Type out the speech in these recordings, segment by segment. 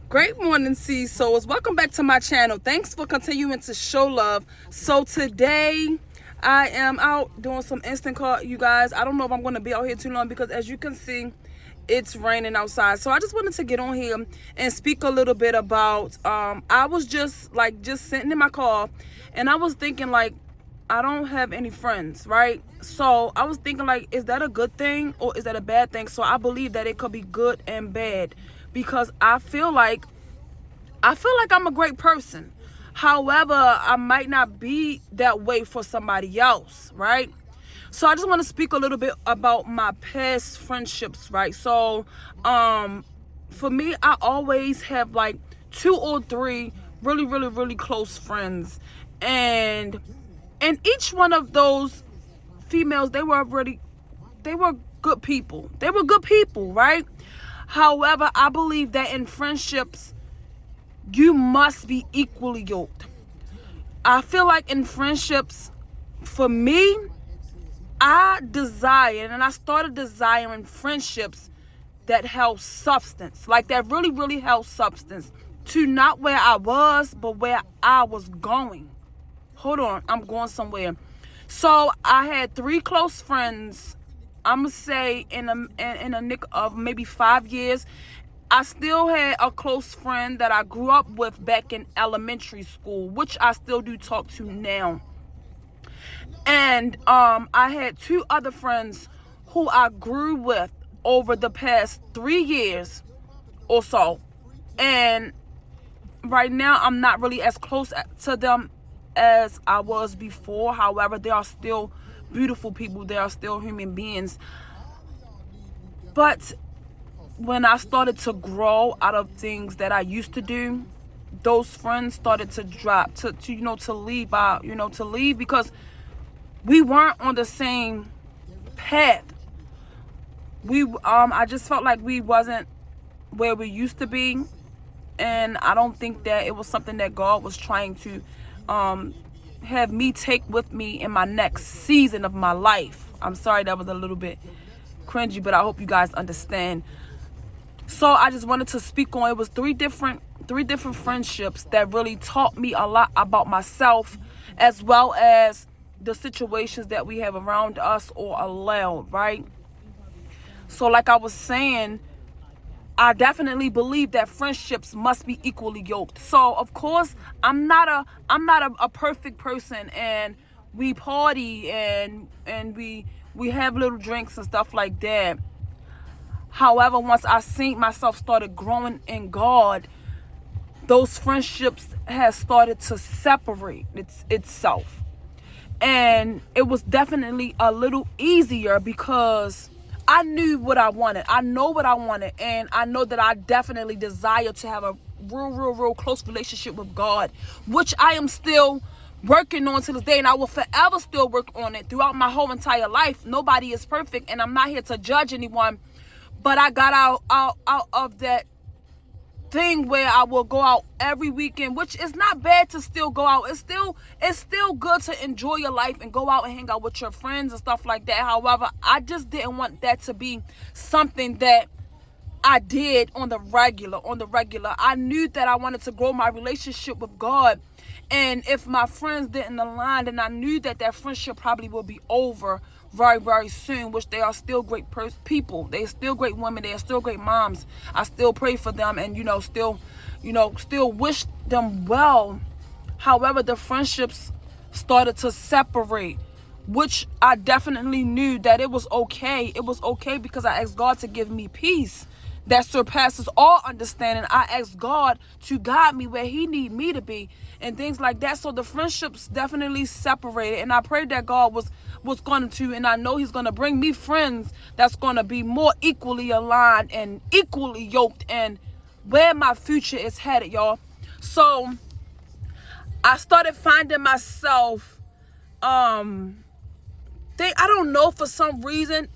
Great morning, Sea Souls. Welcome back to my channel. Thanks for continuing to show love. So today, I am out doing some instant call, you guys. I don't know if I'm going to be out here too long because as you can see, it's raining outside. So I just wanted to get on here and speak a little bit about, I was just sitting in my car and I was thinking I don't have any friends, right? So I was thinking is that a good thing or is that a bad thing? So I believe that it could be good and bad because I feel like I'm a great person. However, I might not be that way for somebody else, right? So I just want to speak a little bit about my past friendships, right? So for me, I always have two or three really close friends, and each one of those females, they were good people. They were good people, right? However, I believe that in friendships, you must be equally yoked. I feel like in friendships, for me, I started desiring friendships that held substance, that really held substance to not where I was, but where I was going. Hold on, I'm going somewhere. So I had three close friends. I'm gonna say in a nick of maybe 5 years. I still had a close friend that I grew up with back in elementary school, which I still do talk to now. And I had two other friends who I grew with over the past 3 years or so. And right now, I'm not really as close to them as I was before. However, they are still beautiful people. They are still human beings. But when I started to grow out of things that I used to do, those friends started to drop, to leave because we weren't on the same path. I just felt like we wasn't where we used to be, and I don't think that it was something that God was trying to have me take with me in my next season of my life. I'm sorry that was a little bit cringy, but I hope you guys understand. So I just wanted to speak on, it was three different friendships that really taught me a lot about myself, as well as the situations that we have around us or allowed, right? So like I was saying, I definitely believe that friendships must be equally yoked. So of course, I'm not a perfect person, and we party and we have little drinks and stuff like that. However, once I seen myself started growing in God, those friendships has started to separate itself. And it was definitely a little easier because I knew what I wanted. I know what I wanted. And I know that I definitely desire to have a real close relationship with God, which I am still working on to this day, and I will forever still work on it throughout my whole entire life. Nobody is perfect, and I'm not here to judge anyone. But I got out of that thing where I will go out every weekend, which is not bad to still go out. It's still good to enjoy your life and go out and hang out with your friends and stuff like that. However, I just didn't want that to be something that I did on the regular. I knew that I wanted to grow my relationship with God. And if my friends didn't align, then I knew that friendship probably will be over very soon, which they are still great people. They're still great women. They are still great moms. I still pray for them and, still wish them well. However, the friendships started to separate, which I definitely knew that it was okay. It was okay because I asked God to give me peace that surpasses all understanding. I asked God to guide me where He need me to be and things like that. So the friendships definitely separated, and I prayed that God was going to, and I know He's going to bring me friends that's going to be more equally aligned and equally yoked and where my future is headed, y'all. So I started finding myself, I don't know, for some reason,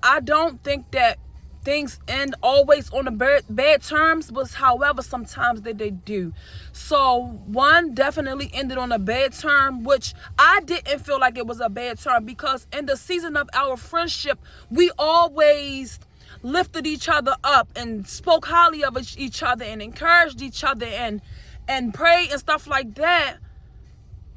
I don't think that things end always on the bad terms, but however, sometimes they do. So one definitely ended on a bad term, which I didn't feel like it was a bad term because in the season of our friendship, we always lifted each other up and spoke highly of each other and encouraged each other and prayed and stuff like that.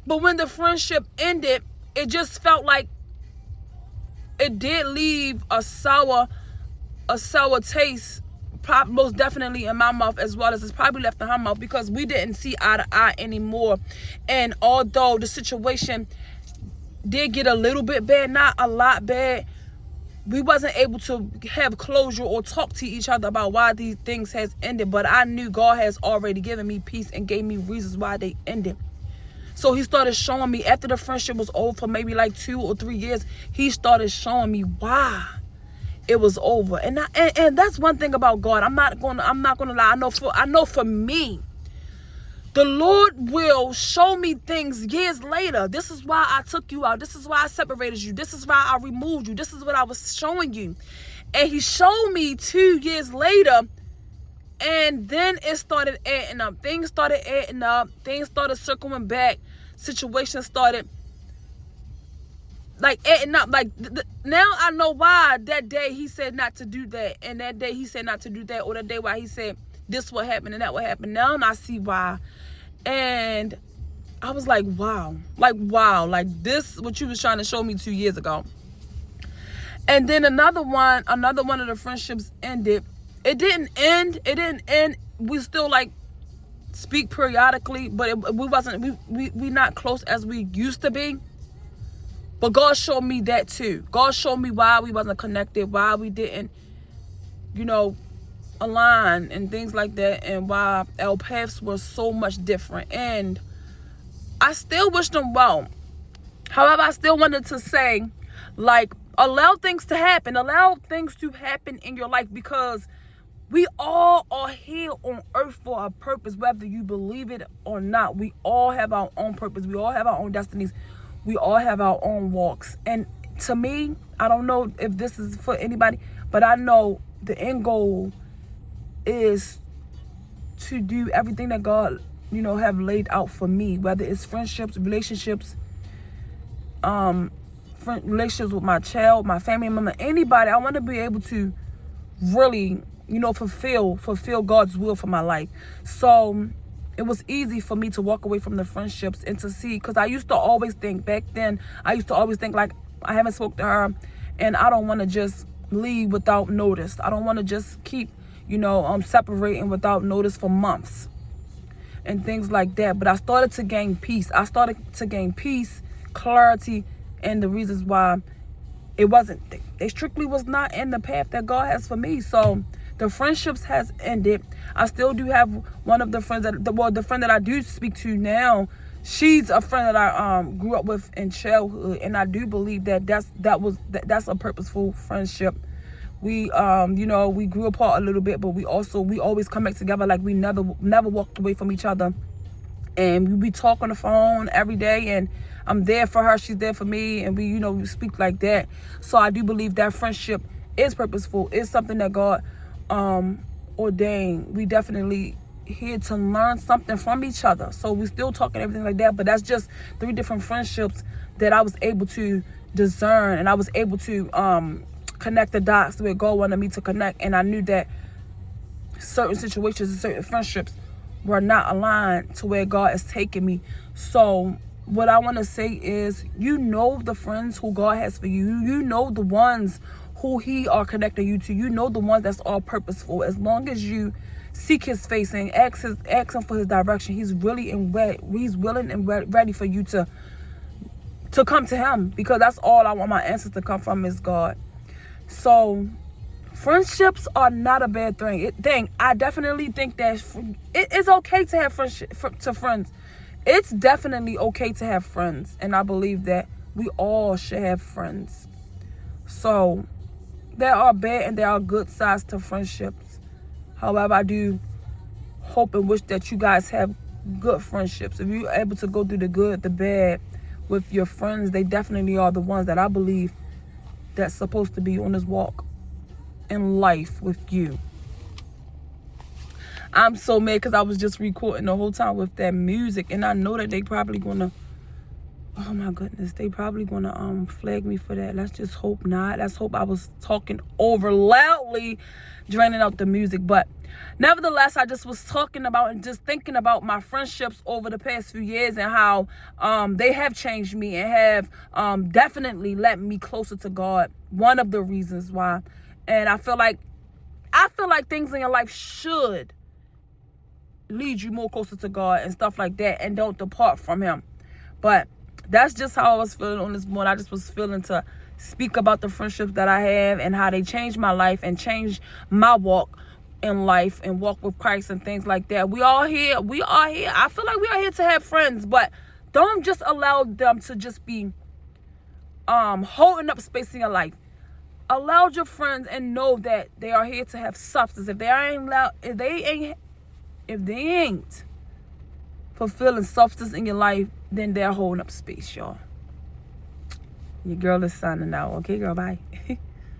But when the friendship ended, it just felt like it did leave a sour taste, most definitely in my mouth, as well as it's probably left in her mouth, because we didn't see eye to eye anymore. And although the situation did get a little bit bad, not a lot bad, we wasn't able to have closure or talk to each other about why these things has ended. But I knew God has already given me peace and gave me reasons why they ended. So he started showing me, after the friendship was over for maybe like 2 or 3 years, he started showing me why it was over. And that's one thing about God. I'm not gonna lie. I know for me, the Lord will show me things years later. This is why I took you out. This is why I separated you. This is why I removed you. This is what I was showing you. And he showed me 2 years later. And then it started adding up. Things started adding up. Things started circling back. Situations started like adding up. Like now I know why that day he said not to do that. And that day he said not to do that. Or that day why he said this what happened and that what happened. Now I see why. And I was like, wow. Like this what you was trying to show me 2 years ago. And then another one of the friendships ended. It didn't end. We still like speak periodically, but we not close as we used to be. But God showed me that too. God showed me why we wasn't connected, why we didn't, align and things like that, and why our paths were so much different. And I still wish them well. However, I still wanted to say, like, allow things to happen. Allow things to happen in your life, because we all are here on earth for a purpose, whether you believe it or not. We all have our own purpose. We all have our own destinies. We all have our own walks. And to me, I don't know if this is for anybody, but I know the end goal is to do everything that God, have laid out for me, whether it's friendships, relationships, relationships with my child, my family member, anybody. I want to be able to really, fulfill God's will for my life. So it was easy for me to walk away from the friendships and to see, because I used to always think back then, like, I haven't spoke to her and I don't want to just leave without notice. I don't want to just keep, separating without notice for months and things like that. But I started to gain peace. Clarity, and the reasons why it wasn't, they strictly was not in the path that God has for me. So the friendships has ended. I still do have one of the friends the friend that I do speak to now. She's a friend that I grew up with in childhood, and I do believe that that's a purposeful friendship. We we grew apart a little bit, but we always come back together. Like, we never walked away from each other, and we talk on the phone every day, and I'm there for her, she's there for me, and we speak like that. So I do believe that friendship is purposeful. It's something that God ordained. We definitely here to learn something from each other. So we still talking everything like that, but that's just 3 different friendships that I was able to discern, and I was able to connect the dots the way God wanted me to connect. And I knew that certain situations and certain friendships were not aligned to where God is taking me. So what I want to say is, the friends who God has for you. The ones who he are connecting you to. The ones that's all purposeful. As long as you seek his face and ask him for his direction, he's willing and ready for you to come to him, because that's all I want my answers to come from is God. So friendships are not a bad thing. I definitely think that it is okay to have friends. It's definitely okay to have friends, and I believe that we all should have friends. So there are bad and there are good sides to friendships. However, I do hope and wish that you guys have good friendships. If you're able to go through the good, the bad with your friends, they definitely are the ones that I believe that's supposed to be on this walk in life with you. I'm so mad because I was just recording the whole time with that music, and I know that they probably gonna Oh my goodness, they probably gonna flag me for that. Let's just hope not. Let's hope I was talking over loudly, draining out the music. But nevertheless, I just was talking about and just thinking about my friendships over the past few years and how they have changed me and have definitely led me closer to God. One of the reasons why. And I feel like things in your life should lead you more closer to God and stuff like that, and don't depart from him. But that's just how I was feeling on this morning. I just was feeling to speak about the friendships that I have and how they changed my life and changed my walk in life and walk with Christ and things like that. We are here. I feel like we are here to have friends, but don't just allow them to just be holding up space in your life. Allow your friends and know that they are here to have substance. If they ain't fulfilling substance in your life, then they're holding up space, y'all. Your girl is signing out. Okay, girl, bye.